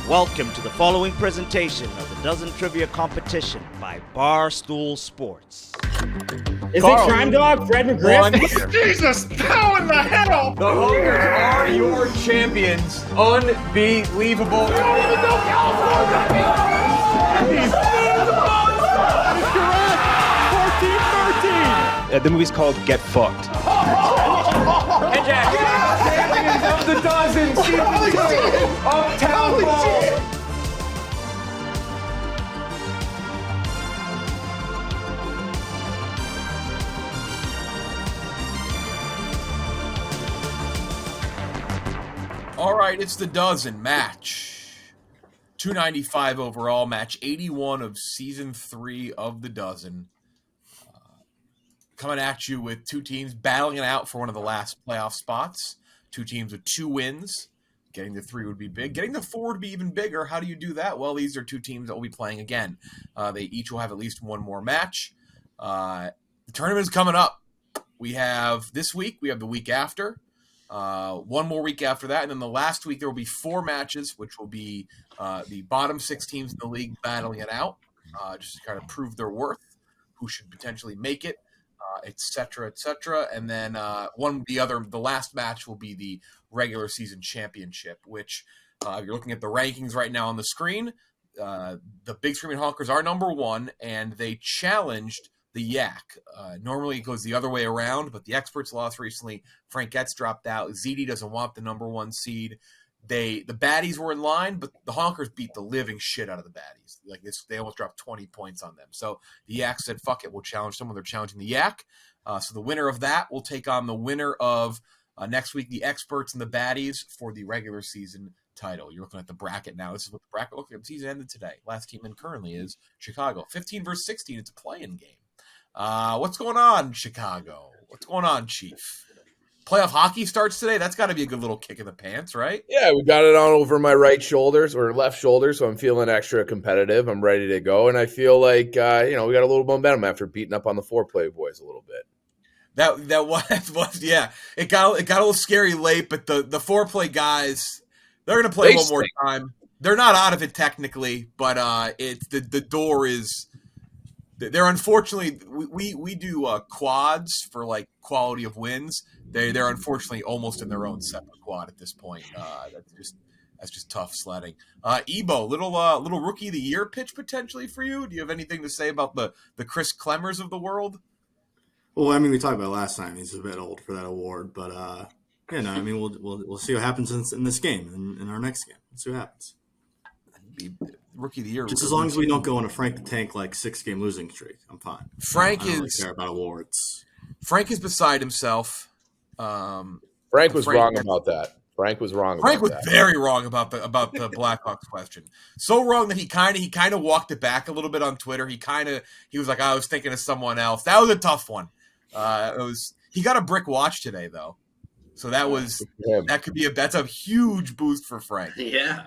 Welcome to the following presentation of the Dozen Trivia Competition by Barstool Sports. Is it Crime Dog, Fred McGriff? Jesus, how in the hell? The Hawkers are your champions. Unbelievable. I don't even know California. Correct. 14-13. The movie's called Get Fucked. Hey, Jack. Champions of the Dozen, season 2, Uptown Ball. All right, it's the Dozen match. 295 overall, match 81 of season 3 of the Dozen. Coming at you with two teams battling it out for one of the last playoff spots. Two teams with 2 wins. Getting to 3 would be big. Getting to 4 would be even bigger. How do you do that? Well, these are 2 teams that will be playing again. They each will have at least one more match. The tournament is coming up. We have this week. We have the week after. One more week after that. And then the last week there will be 4 matches, which will be the bottom 6 teams in the league battling it out. Just to kind of prove their worth. Who should potentially make it. Et cetera, et cetera. And then the last match will be the regular season championship, which if you're looking at the rankings right now on the screen, the Big Screaming Honkers are number 1, and they challenged the Yak. Normally it goes the other way around, but the Experts lost recently. Frank Getz dropped out. ZD doesn't want the number 1 seed. The Baddies were in line, but the Honkers beat the living shit out of the Baddies. They almost dropped 20 points on them. So the Yak said, fuck it, we'll challenge someone. They're challenging the Yak. So the winner of that will take on the winner of next week, the Experts and the Baddies, for the regular season title. You're looking at the bracket now. This is what the bracket looks like. The season ended today. Last team in currently is Chicago. 15 versus 16. It's a play-in game. What's going on, Chicago? What's going on, Chief? Playoff hockey starts today. That's got to be a good little kick in the pants, right? Yeah, we got it on over my right shoulders or left shoulder, so I'm feeling extra competitive. I'm ready to go, and I feel like we got a little momentum after beating up on the foreplay boys a little bit. That was yeah. It got a little scary late, but the foreplay guys, they're gonna play one more time. They're not out of it technically, but it's the door is. They're unfortunately we do quads for like quality of wins. They're unfortunately almost in their own separate quad at this point. That's just tough sledding. Ebo, little rookie of the year pitch potentially for you. Do you have anything to say about the Chris Clemmers of the world? Well, I mean, we talked about it last time. He's a bit old for that award, but we'll see what happens in this game, in our next game. We'll see what happens. Rookie of the year. Just as long as we don't go on a Frank the Tank 6-game losing streak, I'm fine. I don't really care about awards. Frank is beside himself. Frank was wrong about that. Frank was very wrong about the Blackhawks question. So wrong that he kind of walked it back a little bit on Twitter. He was like, I was thinking of someone else. That was a tough one. He got a brick watch today though. So that's a huge boost for Frank. Yeah.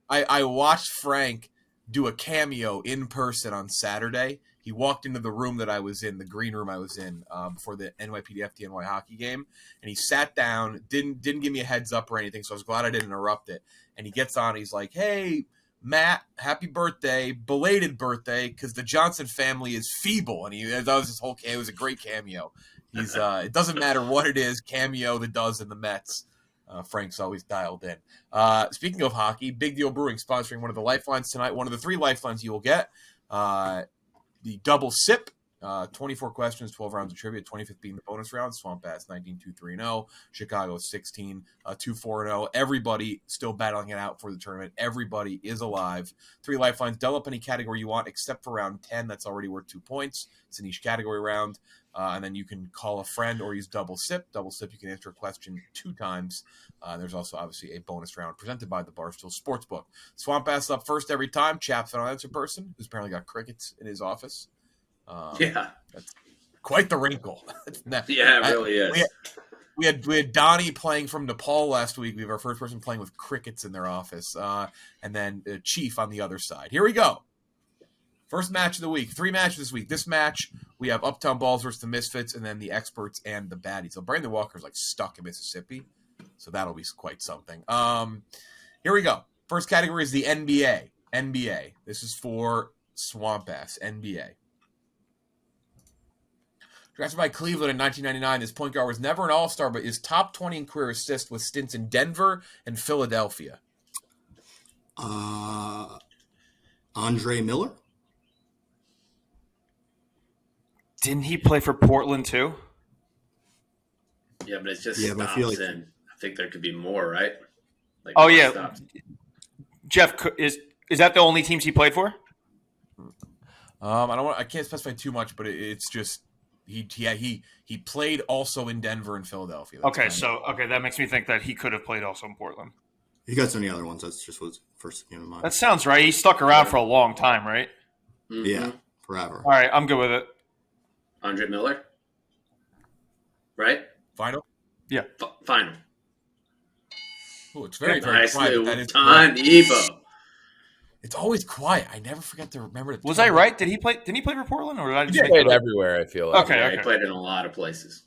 I watched Frank do a cameo in person on Saturday. He walked into the room that I was in, the green room I was in, before the NYPD FDNY hockey game, and he sat down, didn't give me a heads up or anything, so I was glad I didn't interrupt it. And he gets on, he's like, "Hey, Matt, happy birthday, belated birthday, because the Johnson family is feeble." And that was his whole. It was a great cameo. He's it doesn't matter what it is, cameo the Dozen, the Mets. Frank's always dialed in. Speaking of hockey, Big Deal Brewing sponsoring one of the lifelines tonight. One of the 3 lifelines you will get. The double sip, 24 questions, 12 rounds of trivia, 25th being the bonus round. Swamp Bats 19-2-3-0, Chicago 16-2-4-0. Everybody still battling it out for the tournament. Everybody is alive. 3 lifelines. Dial up any category you want except for round 10. That's already worth 2 points. It's in each category round. And then you can call a friend or use double sip. Double sip, you can answer a question 2 times. There's also obviously a bonus round presented by the Barstool Sportsbook. Swamp Bass up first every time. Chap's an unanswered person who's apparently got crickets in his office. That's quite the wrinkle. Yeah, it really is. We had Donnie playing from Nepal last week. We have our first person playing with crickets in their office. And then Chief on the other side. Here we go. First match of the week. 3 matches this week. This match, we have Uptown Balls versus the Misfits, and then the Experts and the Baddies. So Brandon Walker's stuck in Mississippi, so that'll be quite something. Here we go. First category is the NBA. NBA. This is for Swamp Ass. NBA. Drafted by Cleveland in 1999, this point guard was never an All-Star, but is top 20 in career assists with stints in Denver and Philadelphia. Andre Miller? Didn't he play for Portland too? Yeah, but it's just but stops in. I think there could be more, right? Like Oh more yeah, stops. Jeff is that the only teams he played for? I can't specify too much, but it's just he played also in Denver and Philadelphia. That's That makes me think that he could have played also in Portland. You got so many other ones. That's just what first came to mind. That sounds right. He stuck around for a long time, right? Mhm. Yeah, forever. All right, I'm good with it. Andre Miller, right? final. Yeah. Final. Oh, it's very Nice quiet. little That is on correct. Evo. It's always quiet. I never forget to remember. Was I right? Did he play? Didn't he play for Portland, or did I just He make played that up? everywhere, I feel like. Okay, Yeah, okay. he played in a lot of places.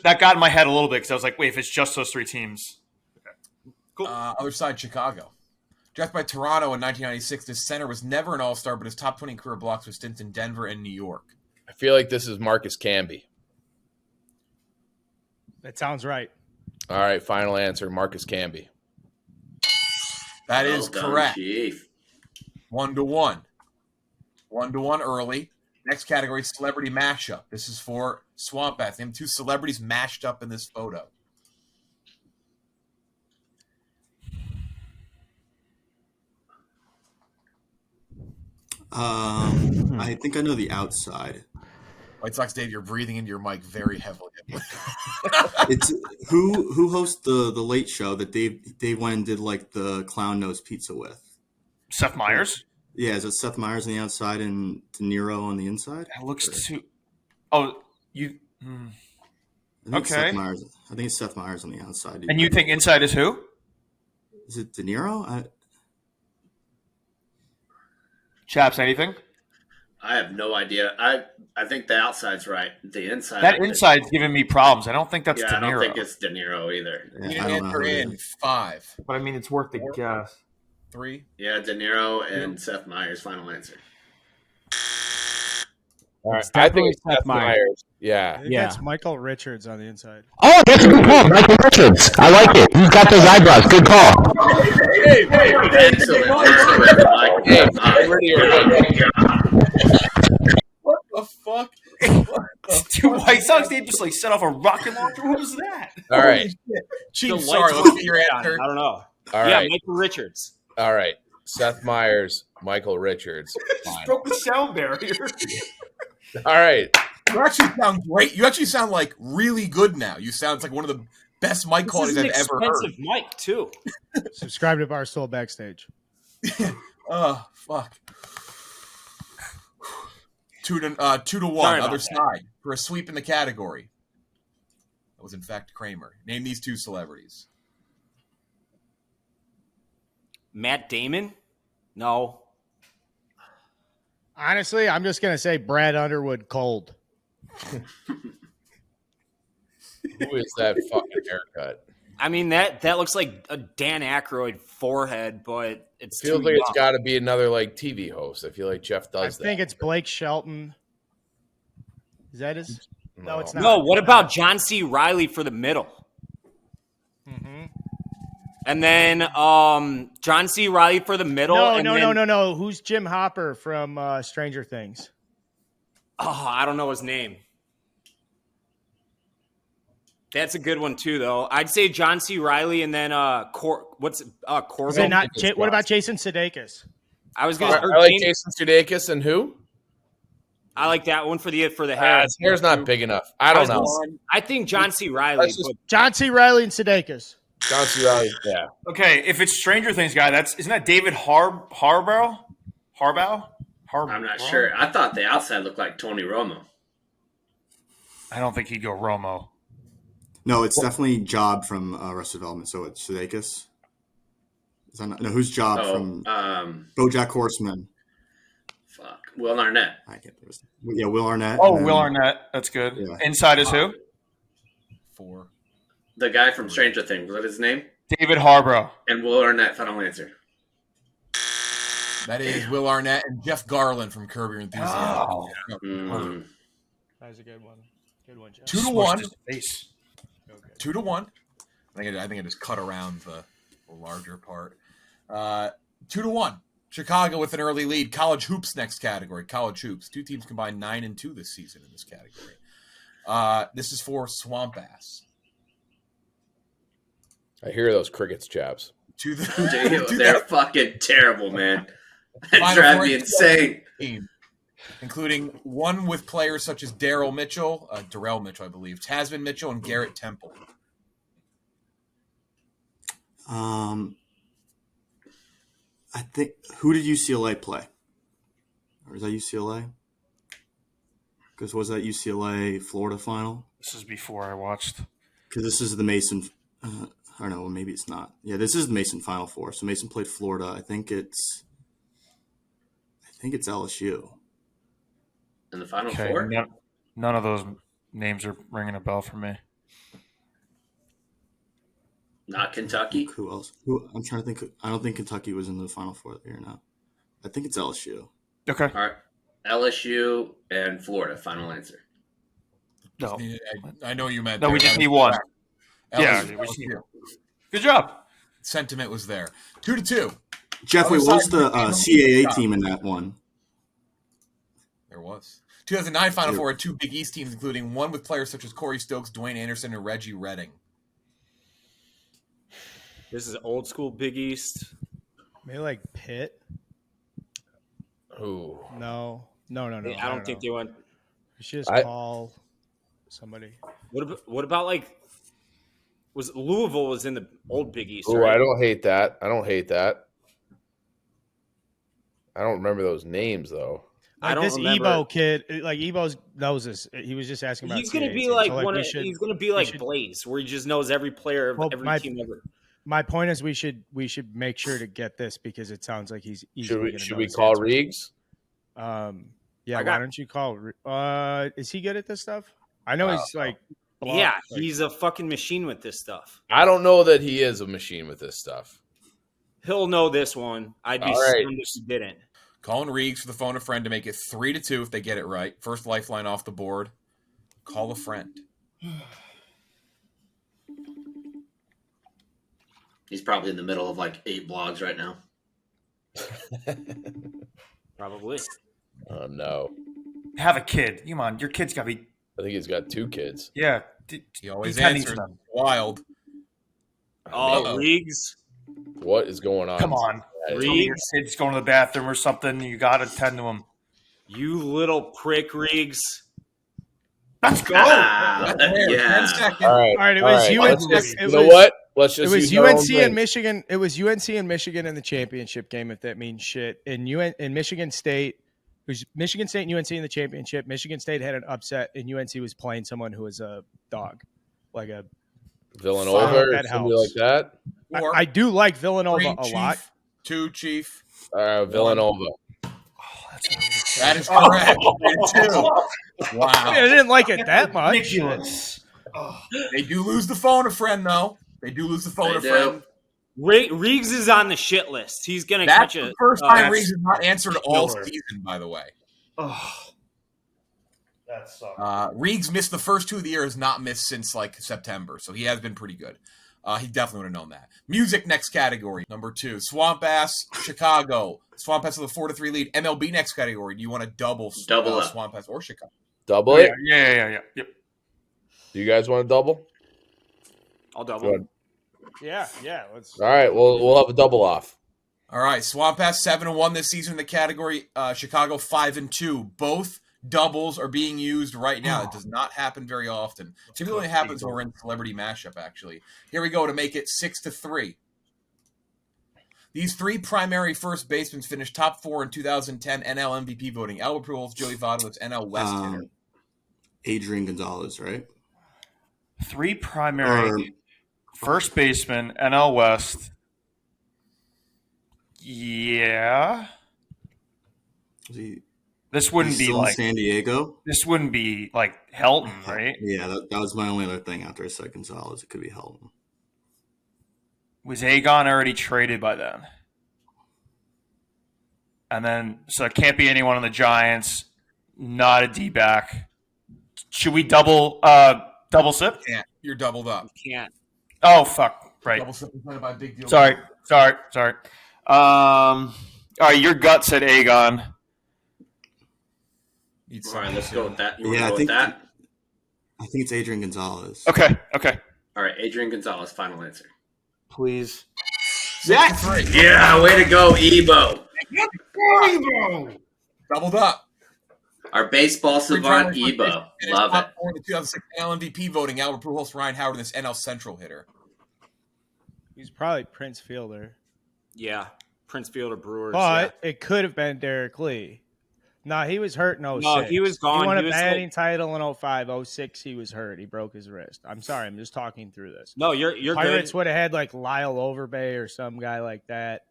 That got in my head a little bit because I was like, wait, if it's just those three teams. Cool. Other side, Chicago. Drafted by Toronto in 1996, this center was never an All-Star, but his top 20 career blocks with stints in Denver and New York. I feel like this is Marcus Camby. That sounds right. All right, final answer, Marcus Camby. That is Well done, correct. Chief. 1-1. 1-1 early. Next category, celebrity mashup. This is for Swamp Bath. Name two celebrities mashed up in this photo. I think I know the outside. White Sox Dave, you're breathing into your mic very heavily. It's who hosts the Late Show that Dave went and did like the clown nose pizza with. Seth Meyers. Yeah, is it Seth Meyers on the outside and De Niro on the inside? That looks too. Oh, you. I think it's Okay. Seth Meyers. I think it's Seth Meyers on the outside. And you think inside is who? Is it De Niro? Chaps, anything? I have no idea. I think the outside's right. The inside. That inside's giving me problems. I don't think that's Yeah, De I don't Niro. think it's De Niro either. Yeah, You I don't know answer who it in is. 5, But I mean, it's worth the guess. 3. Yeah, De Niro and Seth Meyers. Final answer. All right, It's I think definitely it's Seth Seth Meyers. Yeah. I think that's Michael Richards on the inside. Oh, that's a good call, Michael Richards. I like it. He's got those eyebrows. Good call. Excellent. What the fuck? Dude, White Sox Dave just like set off a rocket launcher. What was that? All right. Chief, sorry, let's get your answer. I don't know. All Yeah, right. Michael Richards. All right. Seth Meyers, Michael Richards. Just Fine. broke the sound barrier. All right. You actually sound great. You actually sound like really good now. You sound like one of the best mic qualities I've ever heard. expensive mic too. Subscribe to Barstool Backstage. Oh, fuck. 2-1, Sorry about other that. side, for a sweep in the category. That was, in fact, Kramer. Name these two celebrities. Matt Damon? No. Honestly, I'm just gonna say Brad Underwood cold. Who is that fucking haircut? I mean, that looks like a Dan Aykroyd forehead, but it's Feels too like it's young. got to be another like TV host. I feel like Jeff I does that. think it's Blake Shelton. Is that his? No, it's not. No, what about John C. Reilly for the middle? Mm-hmm. And then John C. Reilly for the middle. No, and no, then, no, no, no. Who's Jim Hopper from Stranger Things? Oh, I don't know his name. That's a good one too, though. I'd say John C. Reilly, and then Is it Corbin. not? What about Jason Sudeikis? I was gonna. I like Jason Sudeikis and who? I like that one for the hair. His hair's not big enough. I don't know. I think John C. Reilly. Let's just- but John C. Reilly and Sudeikis. John C. Reilly. Yeah. Okay, if it's Stranger Things guy, isn't that David Harbour? I'm not sure. I thought the outside looked like Tony Romo. I don't think he'd go Romo. No, it's definitely Job from Arrested Development. So it's Sudeikis. Is that not, no, who's Job from BoJack Horseman? Fuck. Will Arnett. I can't. Yeah, Will Arnett. Oh, and then- Will Arnett. That's good. Yeah. Inside is who? 4. The guy from Stranger Things. What is his name? David Harbour. And Will Arnett. Final answer. That is Will Arnett and Jeff Garland from Curb Your Enthusiasm. Oh. That was a good one. Good one, Jeff. 2-1. Face. 2-1. I think I just cut around the larger part. 2-1. Chicago with an early lead. College hoops next category. College hoops. 2 teams combined 9-2 this season in this category. This is for Swamp Ass. I hear those crickets, chaps. Dude, they're fucking terrible, man. That Final drives four me insane. team, including one with players such as Darrell Mitchell, I believe, Tasman Mitchell, and Garrett Temple. I think who did UCLA play? Or is that UCLA? Because was that UCLA Florida final? This is before I watched. Because this is the Mason. I don't know. Maybe it's not. Yeah, this is the Mason Final Four. So Mason played Florida. I think it's LSU. In the Final Four? None of those names are ringing a bell for me. Not Kentucky? Who else? I'm trying to think. I don't think Kentucky was in the Final Four that year. No, I think it's LSU. Okay. All right. LSU and Florida. Final answer. No. I know you meant. No, we just need one. Yeah. LSU. Good job. Sentiment was there. 2-2. Jeff, wait, what's the CAA team in that one? There was. 2009 Final Four had 2 Big East teams, including one with players such as Corey Stokes, Dwayne Anderson, and Reggie Redding. This is old school Big East. Maybe like Pitt. Ooh. No. I don't think they went. We should just call somebody. What about like? Was Louisville was in the old Big East? Oh, Right? I don't hate that. I don't remember those names though. Like I don't this remember. Ebo kid, like Ebo knows this. He was just asking about. He's going to be CAA, like so, one. we Of, should- he's going to be like should- Blaze, where he just knows every player of Well, every team ever. My point is, we should make sure to get this because it sounds like he's easily. Should we call Reegs? Yeah. Why don't you call? Is he good at this stuff? I know he's like. Yeah, he's a fucking machine with this stuff. I don't know that he is a machine with this stuff. He'll know this one. I'd be stunned if he didn't. Calling Reegs for the phone a friend to make it 3-2 if they get it right. First lifeline off the board. Call a friend. He's probably in the middle of like 8 blogs right now. Probably. Oh no. Have a kid. Come on, your kid's got to be. I think he's got 2 kids. Yeah. He always He answers them. Wild. Oh, Reegs. What is going on? Come on. Tell me your kid's going to the bathroom or something. You got to tend to him. You little prick, Reegs. Let's go. Yeah. 10 seconds. All right. It was UNC. You know what? Let's just. It was use our own UNC brains. and Michigan. It was UNC and Michigan in the championship game, if that means shit. In Michigan State, it was Michigan State and UNC in the championship. Michigan State had an upset, and UNC was playing someone who was a dog, like a Villanova or that somebody helps. like that. I do like Villanova a lot. 2, Chief. Villanova. That is correct. 3-2. Wow. I didn't like it that much. Ridiculous. They do lose the phone a friend, though. They do lose the phone a They friend. Reegs is on the shit list. He's going to That's catch the a first time that's- Reegs has not answered all killer. season, by the way. Oh, that sucks. Reegs missed the first 2 of the year, has not missed since like September, so he has been pretty good. He definitely would have known that. Music next category, number 2. Swamp Ass, Chicago. Swamp Ass with a 4-3 lead. MLB next category. Do you want to double up. Swamp Ass or Chicago? Double it. Yeah. Yep. Do you guys want to double? I'll Go double. ahead. Yeah. Let's. All right. We'll have a double off. All right, Swamp Ass 7-1 this season in the category. Chicago 5-2. Both doubles are being used right now. It does not happen very often. Typically only happens when we're in celebrity mashup, actually. Here we go to make it 6-3. These 3 primary first basemen finished top 4 in 2010 NL MVP voting. Albert Pujols, Joey Votto, it's NL West hitter. Adrian Gonzalez, right? 3 primary first baseman, NL West. Yeah. This wouldn't be still in like San Diego. This wouldn't be like Helton, right? Yeah, that was my only other thing after I said Gonzalez. It could be Helton. Was Aegon already traded by then? And then, so it can't be anyone on the Giants. Not a D-back. Should we double sip? Can't. You're doubled up. Can't. Oh, fuck. Right. Double sip presented by Big Deal. Sorry. All right, your gut said Aegon. All right, let's go with that. You want Yeah, to go with that? I think it's Adrian Gonzalez. Okay. All right, Adrian Gonzalez, final answer. Please. 6-3. Yeah, way to go, Ebo. Doubled up. Our baseball savant, Ebo. Love it. For the 2006 NL MVP voting, Albert Pujols, Ryan Howard, and this NL Central hitter. He's probably Prince Fielder. Yeah. Prince Fielder Brewers. But it could have been Derek Lee. No, he was hurt in 06. No, he was gone. He won He a was batting title in 05. 06, he was hurt. He broke his wrist. I'm sorry. I'm just talking through this. No, you're Pirates good. would have had like Lyle Overbay or some guy like that.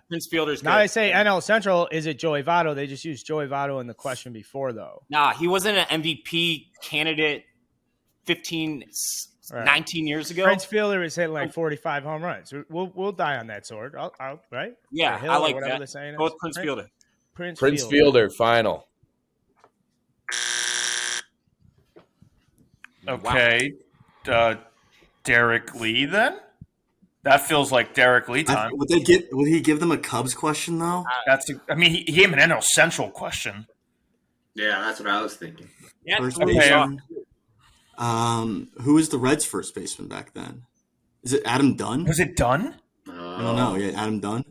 Prince Fielder's Now good. I say NL Central. Is it Joey Votto? They just used Joey Votto in the question before, though. Nah, he wasn't an MVP candidate 15, 19 years ago. Prince Fielder is hitting like 45 home runs. We'll die on that sword. I'll right? Yeah, Or Hill I or like whatever that. they're saying Go is. with Prince Fielder. Prince Fielder, final. Okay. Derek Lee then? That feels like Derek Lee time. Would he give them a Cubs question though? He gave an NL Central question. Yeah, that's what I was thinking. Yeah, First okay. baseman. Who was the Reds' first baseman back then? Is it Adam Dunn? Was it Dunn? I don't know. Yeah, Adam Dunn.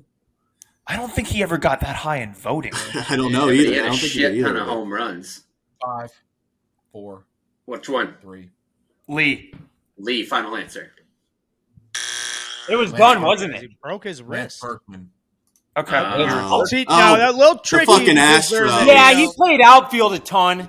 I don't think he ever got that high in voting. I don't know He either. I had a don't think he shit did ton either. of home runs. 5, 4, Which one? 3. Lee. Lee, final answer. It was done, wasn't He it? broke his Lance wrist. Berkman. Okay. See, now that little tricky. fucking because they're Astros. in Yeah, he played outfield a ton.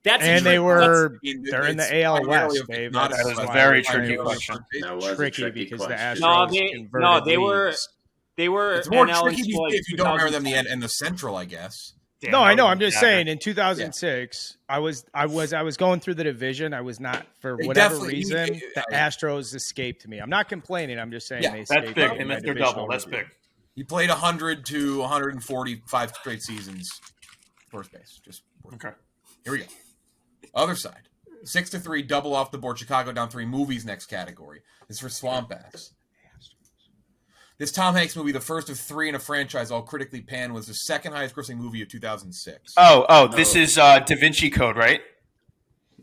That's And they tricky. were It's they're in the AL primarily West, Dave. not That's That is a why very they're tricky primarily question. That was tricky a tricky because question. the Astros converted they were leagues. they were It's more NL tricky until, like, if you don't remember them 2010. in the Central, I guess. Damn, No, I know. that I'm was just saying. In 2006, I was going through the division. I was not, for They whatever definitely- reason, you- the Astros escaped me. I'm not complaining. I'm just saying Yeah, they That's escaped big. me They in my missed their divisional double. That's review. big. He played 100 to 145 straight seasons. First base. Just Okay. Here we go. Other side. 6-3, double off the board. Chicago down 3. Movies next category. This is for Swamp Ass. This Tom Hanks movie, the first of 3 in a franchise, all critically panned, was the second highest grossing movie of 2006. This is Da Vinci Code, right?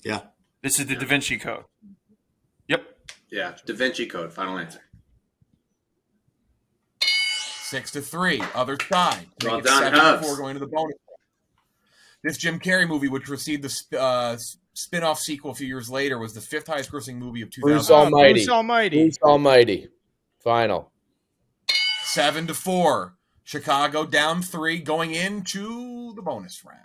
Yeah. This is the Da Vinci Code. Yep. Yeah, Da Vinci Code, final answer. 6-3, other side. Well Make it done, 7-4 Hubs. going to the bonus. This Jim Carrey movie, which received the spin-off sequel a few years later, was the 5th highest grossing movie of Bruce 2000. Almighty. Bruce Almighty. Bruce Almighty. Final. 7-4. Chicago down 3 going into the bonus round.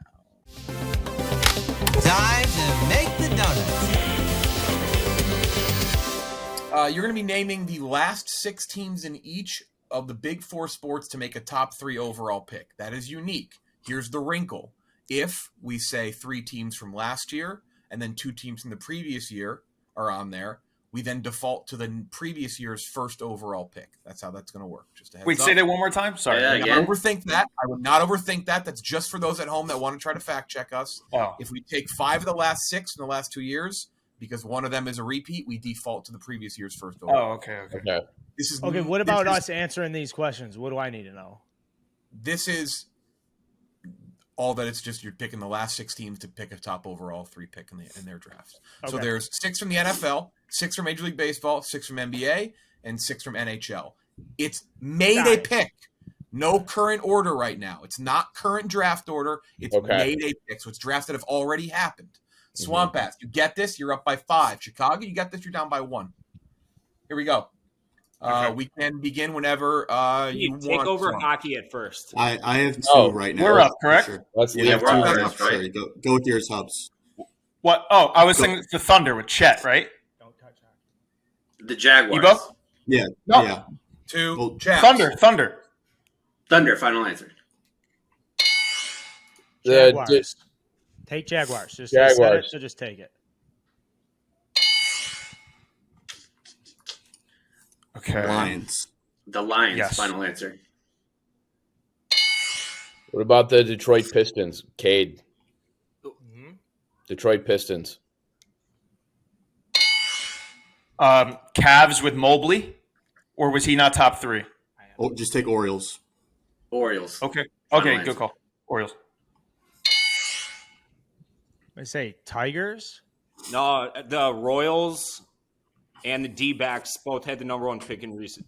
Time to make the donuts. You're going to be naming the last 6 teams in each of the Big 4 sports to make a top 3 overall pick. That is unique. Here's the wrinkle. If we say 3 teams from last year and then 2 teams from the previous year are on there, we then default to the previous year's first overall pick. That's how that's going to work. Just a heads Wait, up. say that one more time. Sorry. Yeah, I would again. not overthink that. I would not overthink that. That's just for those at home that want to try to fact check us. Oh. If we take 5 of the last 6 from the last 2 years, because one of them is a repeat, we default to the previous year's first overall. Oh, okay. Okay. This is Okay, what about this us answering these questions? What do I need to know? This is all that it's just you're picking the last 6 teams to pick a top overall 3 pick in their drafts. So Okay. there's 6 from the NFL, 6 from Major League Baseball, 6 from NBA, and 6 from NHL. It's made Got a it. pick. No current order right now. It's not current draft order. It's Okay. made a pick. So it's drafts that have already happened. Swamp Ass, you get this, you're up by 5. Chicago, you got this, you're down by 1. Here we go. Okay. We can begin whenever you Take want. over Swamp. hockey at first. I have 2 Oh, right now. we're up, for correct? Sure. Let's We Yeah, have we're 2 up, right that's now. right. Sorry, go with yours, Hubs. What? Oh, I was thinking the Thunder with Chet, right? Don't touch that. The Jaguars. Ebo? Yeah. No. Yeah. 2, Well, Chaps. Thunder. Thunder, final answer. Jaguars. Take Jaguars. Just they said it, Jaguars. so just take it. Okay. Lions. The Lions, Yes. final answer. What about the Detroit Pistons? Cade. Detroit Pistons. Cavs with Mobley, or was he not top 3? Oh, just take Orioles. Orioles. Okay. Final Okay, answer. good call. Orioles. I say Tigers. No, the Royals and the D-backs both had the number 1 pick in recent.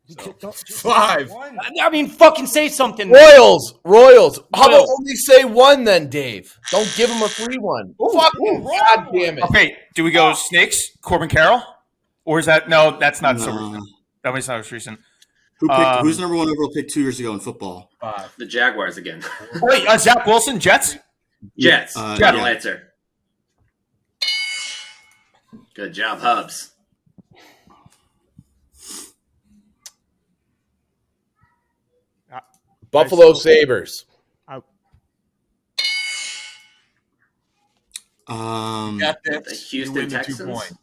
So. 5. I mean, fucking say something. Royals. How about only say 1 then, Dave? Don't give him a free one. Fucking God damn it. Okay, do we go Snakes? Corbin Carroll? Or is that no? That's not so recent. That was not so recent. Who's number 1 overall pick 2 years ago in football? 5. The Jaguars again. Wait, Zach Wilson, Jets? Jets. Final yeah. answer. Good job, Hubs. Buffalo Sabres. Got The this. Houston You win the 2 Texans. point.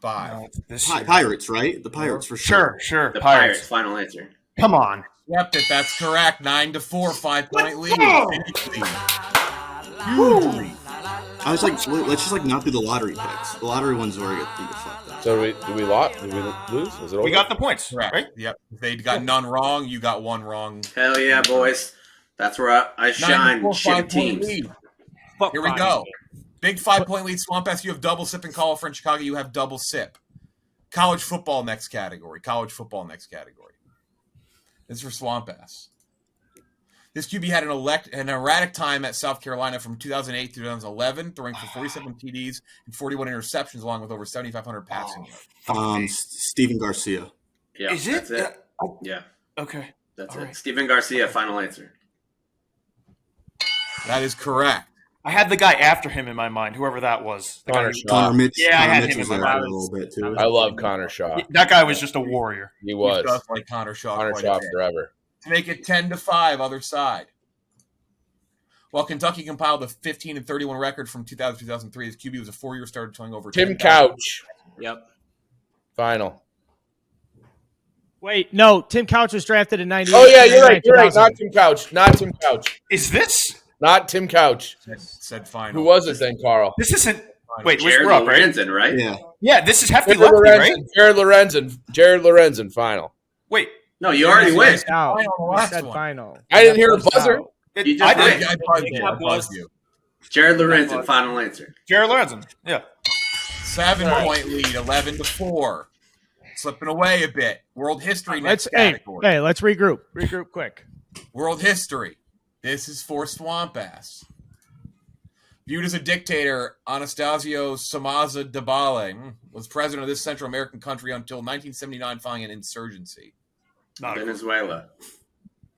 5. Pirates, right? The Pirates for sure. Sure. The Pirates. Final answer. Come on. Yep, that's correct. 9-4, 5-point lead. Huge lead. I was like, let's just not do the lottery picks. The lottery ones already get fucked up. So did we lose? Was it over? We got the points, Correct. right? Yep. They got none wrong. You got 1 wrong. Hell yeah, boys. That's where I shine. 9-4, Shitty 5-point teams. lead. Fuck Here we fine. go. Big 5-point lead. Swamp Ass, you have double sip, and Call for in Chicago, you have double sip. College football next category. This is for Swamp Ass. This QB had an erratic time at South Carolina from 2008 to 2011, throwing for 47 TDs and 41 interceptions, along with over 7,500 passing yards. Steven Garcia. Yeah, Is it? That's it. Yeah, Okay. that's All it. right. Steven Garcia. Final answer. That is correct. I had the guy after him in my mind, whoever that was. The guy Connor who- Shaw. Connor Mitch. Yeah, I Connor had Mitch him was in there my for a mind. little bit too. I love Connor Shaw. That guy was just a warrior. He was. Just like Connor Shaw. Connor quite Shaw a bit. forever. To make it 10-5, other side. While Kentucky compiled a 15-31 record from 2000 to 2003, his QB was a 4-year starter, totaling over Tim 10,000. Couch. Yep. Final. Wait, no. Tim Couch was drafted in 98. Oh yeah, you're right. 2000. Not Tim Couch. Not Tim Couch. Is this? Not Tim Couch. Said final. Who was it then, Carl? This isn't. Wait, Jared we're up, right? Lorenzen, right? Yeah. Yeah, this is Hefty Jared Lefty, right? Lorenzen. Jared Lorenzen. Final. Wait, No, you already win. Out. Final, the We last said one. final. I didn't hear a First buzzer. out. You just I did. did. I buzzed you. I buzzed you. Jared Lorenzen. Final answer. Jared Lorenzen. Yeah. 7-point lead, 11-4. Slipping away a bit. World history next Let's category. let's regroup. Regroup quick. World history. This is for Swamp Ass. Viewed as a dictator, Anastasio Somoza Debayle was president of this Central American country until 1979, following an insurgency. Not a, Venezuela.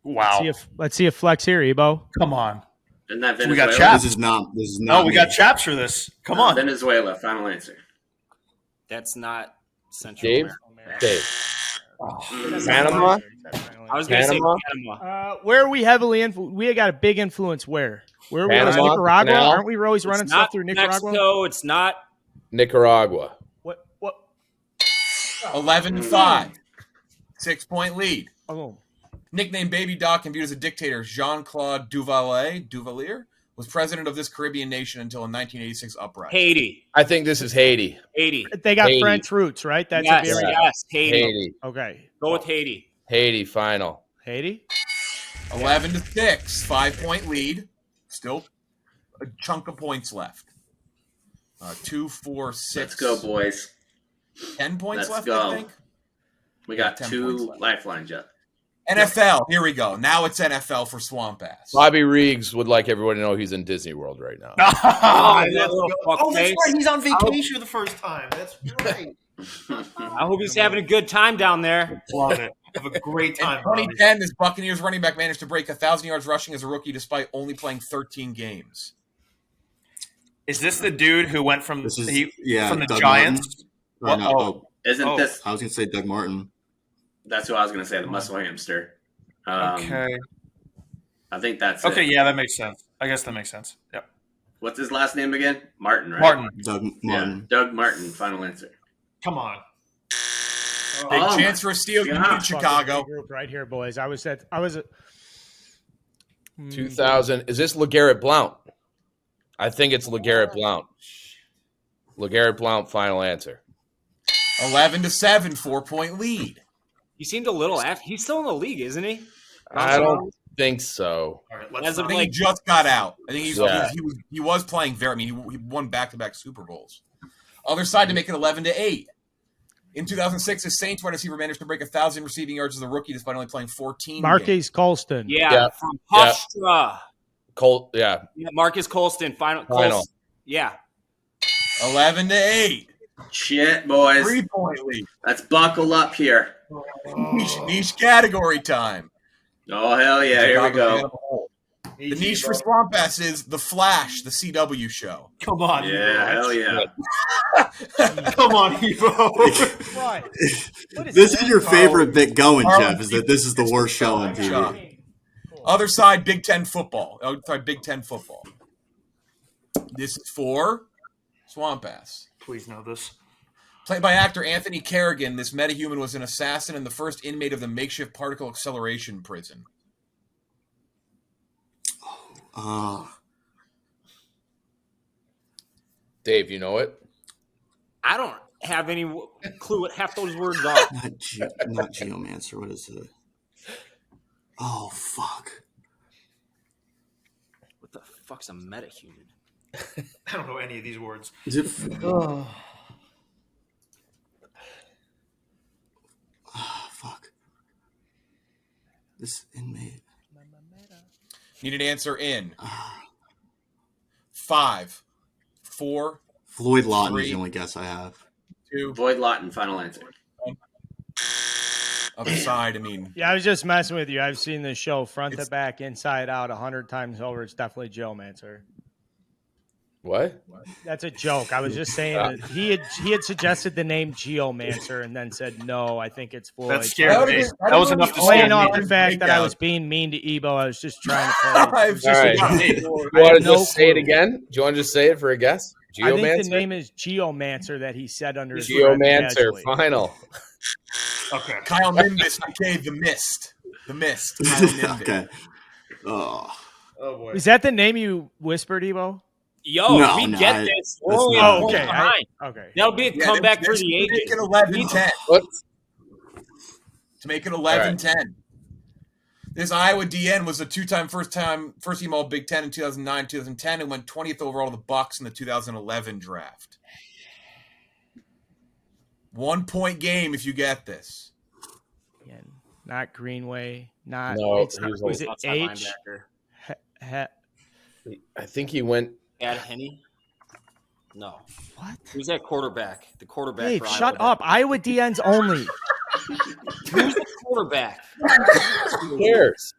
wow. Let's see a flex here, Ebo. Come on. Isn't that So we got Venezuela? Chaps. This is not. No, we me. got chaps for this. Come on. Venezuela. Final answer. That's not Central Dave? America. Dave. Panama? I was going to say Panama? Panama. Where are we heavily influenced? We got a big influence where? Where are we? Panama, Nicaragua? Canal? Aren't we always running It's stuff not through Nicaragua? Mexico. It's not. Nicaragua. What? 11-5. 6-point lead. Oh, Nicknamed Baby Doc and viewed as a dictator, Jean-Claude Duvalier was president of this Caribbean nation until a 1986 uprising. Haiti. I think this is Haiti. Haiti. they got Haiti. French roots, right? That's Yes, a very yes. Haiti. Haiti. okay. Go with Haiti. Haiti. Final. Haiti. 11-6. 5-point lead. Still a chunk of points left. 2, 4, 6. Let's go, boys. 10 points Let's left, go. I think. We got 10 two points left. lifelines up. NFL. Here we go. Now it's NFL for Swamp Ass. Bobby Riggs would like everyone to know he's in Disney World right now. Oh, that little Oh, that's fuckface. right. He's on vacation the first time. That's right. I hope he's having a good time down there. Love it. Have a great In time. Bobby. 2010, this Buccaneers running back managed to break 1,000 yards rushing as a rookie despite only playing 13 games. Is this the dude who went from This is from the Doug Giants? Martin. Or What? no, Oh. Isn't Oh. this? I was gonna say Doug Martin. That's what I was going to say. The muscle hamster. Okay. I think that's Okay. it. Yeah, that makes sense. I guess that makes sense. Yep. What's his last name again? Martin, right? Martin. Doug Yeah. Martin. Doug Martin. Final answer. Come on. Big Oh chance my for a steal. You God. need Chicago. Group right here, boys. I was 2000. Is this LeGarrette Blount? I think it's LeGarrette Blount. LeGarrette Blount, final answer. 11-7, 4-point lead. He seemed a little after. He's still in the league, isn't he? I don't think so. All right, As let's of I think he like, just got out. I think Yeah. he was playing very. I mean, he won back-to-back Super Bowls. Other side to make it 11-8. In 2006, the Saints wide receiver managed to break 1,000 receiving yards as a rookie despite only playing 14 games. Marquise Colston. yeah, from Hofstra. Colt, yeah. Yeah, Marcus Colston, final. Final. Yeah. 11-8. Shit, boys. 3-point lead. Let's buckle up here. Niche category time. Oh, hell yeah. Here we go. The niche for Swamp Ass is The Flash, the CW show. Come on. Yeah, hell yeah. Come on, Evo. Right. This is your favorite bit going, Harlan, Jeff, is that this is the worst show on TV. Other side, Big Ten football. Other side, Big Ten football. This is for Swamp Ass. Please know this. Played by actor Anthony Kerrigan, this metahuman was an assassin and the first inmate of the makeshift particle acceleration prison. Dave, you know it? I don't have any clue what half those words are. Not Geomancer. What is it? Oh, fuck. What the fuck's a metahuman? I don't know any of these words. Is it? Fuck. This inmate. Need an answer in 5, 4, Floyd Lawton is 3, the only guess I have. 2. Floyd Lawton, final answer. Other side, I mean, Yeah, I was just messing with you. I've seen this show front to back, inside out, 100 times over. It's definitely Geomancer. What? That's a joke. I was just saying that he had suggested the name Geomancer and then said no. I think it's Floyd. That scared me. That was enough to Playing scare off me. the fact that I was being mean to Ebo, I was just trying to play. All It was just right. a Do joke. you I want had to no just say it clue. again? Do you want to just say it for a guess? I think the Geomancer? name is Geomancer that he said under his breath Geomancer, casually. final. Okay. Kyle Nimbus became the Mist. The Mist. Kyle Nimbus. Okay. Oh. Oh boy. Is that the name you whispered, Ebo? Yo, No, we no, get I- this. We're that's only not- a point okay. behind. Okay. That'll be a Yeah, comeback for this- the to make ages. it 11-10. What? To make it 11-10. This Iowa DN was a two-time first team All Big Ten in 2009, 2010, and went 20th overall to the Bucks in the 2011 draft. 1 point game if you get this. Again, not Greenway. Not. No, it's he not, was was like- it Outside H? linebacker. I think he went. Ed Henney? No. What? Who's that quarterback? The quarterback. Dave, for shut Iowa. up. Iowa DNs only. Who's the quarterback? Who cares?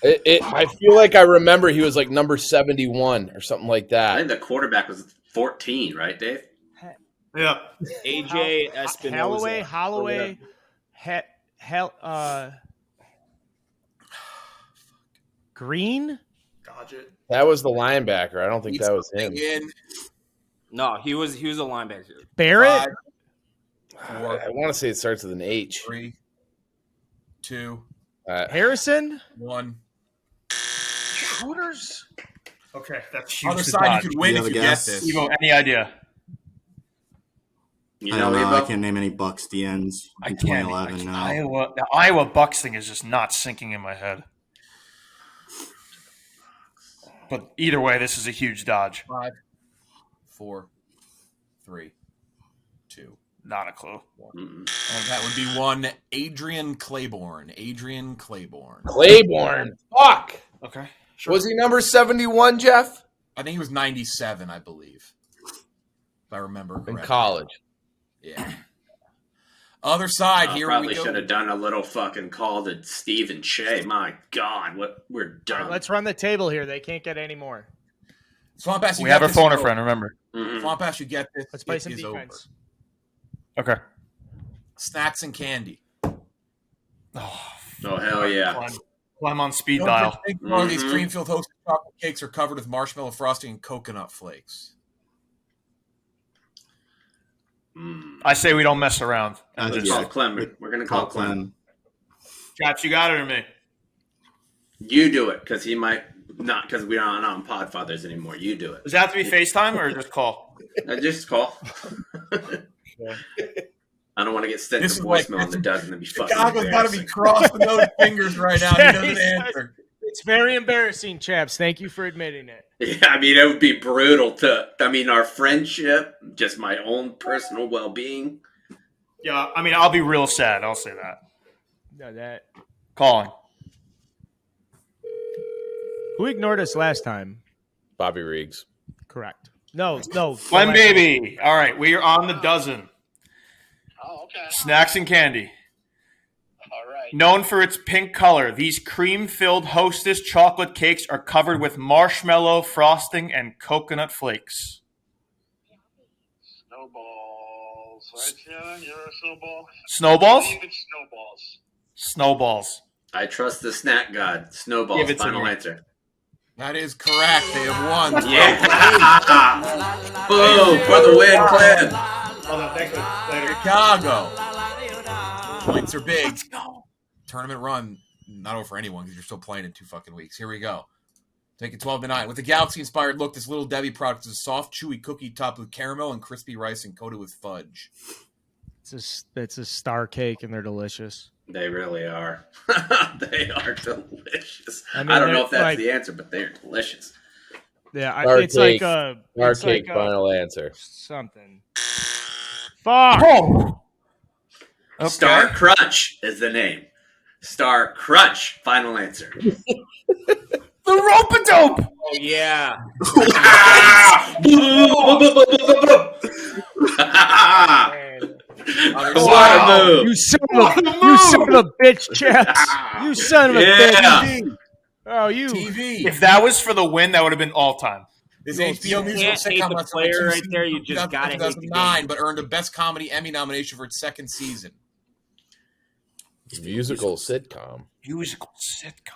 I feel like I remember he was like number 71 or something like I that. think the quarterback was 14, right, Dave? Yeah. AJ Espinoza. Holloway. Green? Dodge it. That was the linebacker. I don't think He's that was him. coming in No, he was a linebacker. Barrett? 5, 4, I want to say it starts with an H. 3, 2, Harrison? 1. Hooters? Okay, that's huge. Other to side, dodge. you could win You if have you a get guess? this. Evo, any idea? You I know, don't know. I Evo? can't name any Bucks DNs I in can't. 2011. No. The Iowa Bucks thing is just not sinking in my head. But either way, this is a huge dodge. 5, 4, 3, 2. Not a clue. And that would be one Adrian Claiborne. Claiborne. Fuck. Okay. Sure. Was he number 71, Jeff? I think he was 97, I believe. If I remember In correctly. college. Yeah. Other side, here Probably we go. should have done a little fucking call to Steve and Shea. My God, we're done. Let's run the table here. They can't get any more. Swamp Ass, you We got have our this. phone a friend, remember? Mhm. Swamp Ass, you get this. Let's play It some is defense. Okay. Snacks and candy. Oh, hell yeah. Climb on speed Don't dial. think one of these Mhm. cream-filled toasted chocolate cakes are covered with marshmallow frosting and coconut flakes. I say we don't mess around. Let's call Clem. We're going to call Clem. Chaps, you got it or me? You do it, because he might not, because we aren't on Podfathers anymore. You do it. Does it have to be FaceTime or just call? Just call. I don't want to get sent to voicemail on the dozen and be fucking Chicago's got to be crossing those fingers right now. He doesn't answer. It's very embarrassing, chaps. Thank you for admitting it. Yeah, I mean, it would be brutal our friendship, just my own personal well-being. Yeah, I mean, I'll be real sad. I'll say that. No, that. Calling. Who ignored us last time? Bobby Riggs. Correct. No. Glenn Baby. All right, we are on the dozen. Oh, okay. Snacks and candy. All right. Known for its pink color, these cream-filled Hostess chocolate cakes are covered with marshmallow frosting and coconut flakes. Snowballs. Right, Shannon? You're a snowball? Snowballs? I believe it's snowballs. Snowballs. I trust the snack god. Snowballs, Give it to final me. answer. That is correct. They have won. Yeah. Boom, for the win, Clem. Hold on, thank you. Later. Chicago. Points are big. Let's go. Tournament run, not over for anyone because you're still playing in 2 fucking weeks. Here we go. Take it 12-9. With the Galaxy-inspired look, this Little Debbie product is a soft, chewy cookie topped with caramel and crispy rice and coated with fudge. It's a star cake, and they're delicious. They really are. They are delicious. I mean, I don't know if that's like- the answer, but they're delicious. Yeah, Star it's cake. like a Star it's cake, like a- final answer. something. Fuck. Oh. Okay. Star Crunch is the name. Star Crunch, final answer. The rope-a-dope. Oh, yeah. What a move. You son of a bitch, chaps. You son of a bitch. Oh, you. TV. If that was for the win, that would have been all-time. This You HBO musical can't hate sitcom the lasted player 2 right seasons there. You from just gotta hate the 2009, game. but earned a Best Comedy Emmy nomination for its 2nd season. Musical sitcom. Musical sitcom.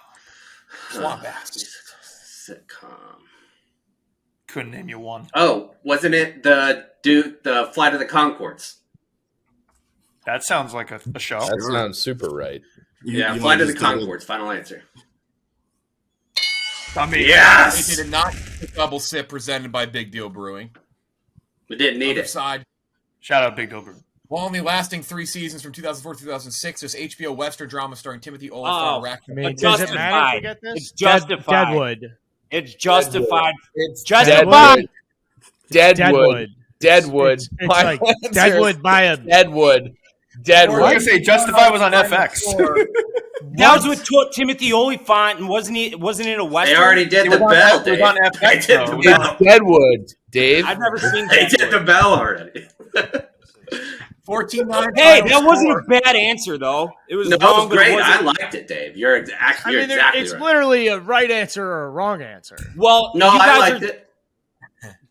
Swamp ass. Sitcom. Couldn't name you one. Oh, wasn't it the Flight of the Conchords? That sounds like a show. That sounds super right. Yeah, You Flight might of the just do it. Conchords, final answer. I mean, They Yes! did not double sip presented by Big Deal Brewing. We didn't need Other it. side, shout out Big Dober. while only lasting 3 seasons from 2004 to 2006, this HBO Western drama starring Timothy Oh, Olyphant. I mean, It's does it matter if we justified. get this? It's justified. Deadwood. It's justified. It's Justified. Deadwood. Deadwood. It's like Deadwood by a Deadwood. I was Deadwood. gonna say Justified was on FX. That was with Timothy Olyphant, and wasn't it a They Western? already did It the was on- bell, it was Dave. on They FX, did though. the bell. It's Deadwood, Dave. I've never seen They that. did the bell already. 14-9. Hey, final that wasn't score. a bad answer, though. It was No, it wrong, was great. but it I wasn't. liked it, Dave. You're I exactly mean, it's right. literally a right answer or a wrong answer. Well, No, you I guys liked are, it.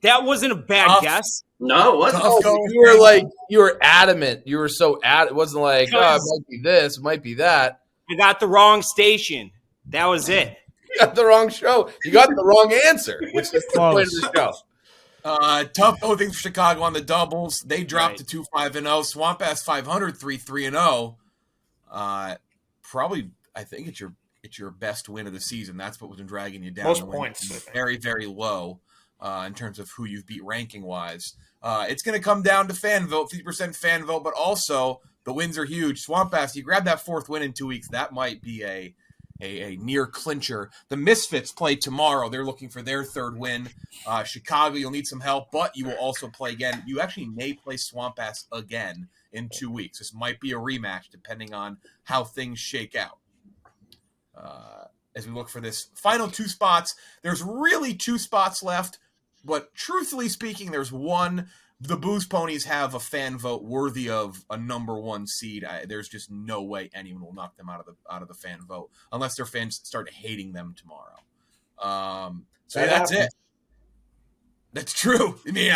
that wasn't a bad Tough. guess. No, it wasn't. Tough going. You were adamant. You were so it wasn't like, oh, it might be this, it might be that. I got the wrong station. That was it. You got the wrong show. You got the wrong answer, which is the point of the show. Tough going things for Chicago on the doubles. They dropped to 2-5-0. Swamp Ass 500, 3-3-0. Probably, I think it's your best win of the season. That's what was dragging you down. Most The win points, was I think. very, very low in terms of who you've beat ranking wise. It's going to come down to fan vote, 50% fan vote, but also the wins are huge. Swamp Ass, you grab that 4th win in 2 weeks. That might be a near clincher. The Misfits play tomorrow. They're looking for their 3rd win. Chicago, you'll need some help, but you will also play again. You actually may play Swamp Ass again in 2 weeks. This might be a rematch depending on how things shake out. As we look for this final 2 spots, there's really 2 spots left, but truthfully speaking, there's one. The Booze Ponies have a fan vote worthy of a number 1 seed. There's just no way anyone will knock them out of the fan vote unless their fans start hating them tomorrow. So that's it. That's true. I mean,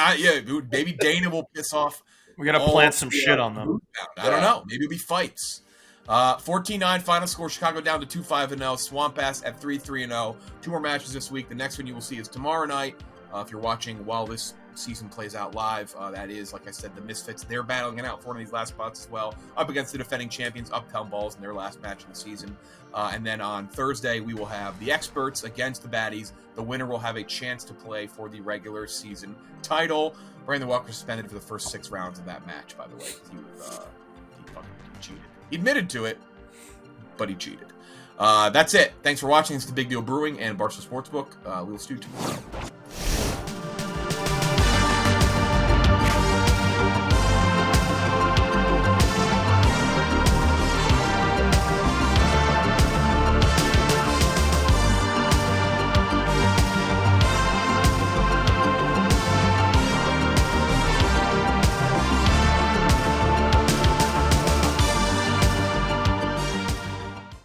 maybe Dana will piss off. We gotta plant some shit on them. I don't know. Maybe it'll be fights. 14-9 final score. Chicago down to 2-5-0. Swamp Ass at 3-3-0. 2 more matches this week. The next one you will see is tomorrow night. If you're watching while this season plays out live. That is, like I said, the Misfits. They're battling it out for one of these last spots as well, up against the defending champions, Uptown Balls, in their last match of the season. And then on Thursday, we will have the Experts against the Baddies. The winner will have a chance to play for the regular season title. Brandon Walker suspended for the first 6 rounds of that match, by the way. He fucking cheated. He admitted to it, but he cheated. That's it. Thanks for watching. It's the Big Deal Brewing and Barstool Sportsbook. We will see you tomorrow.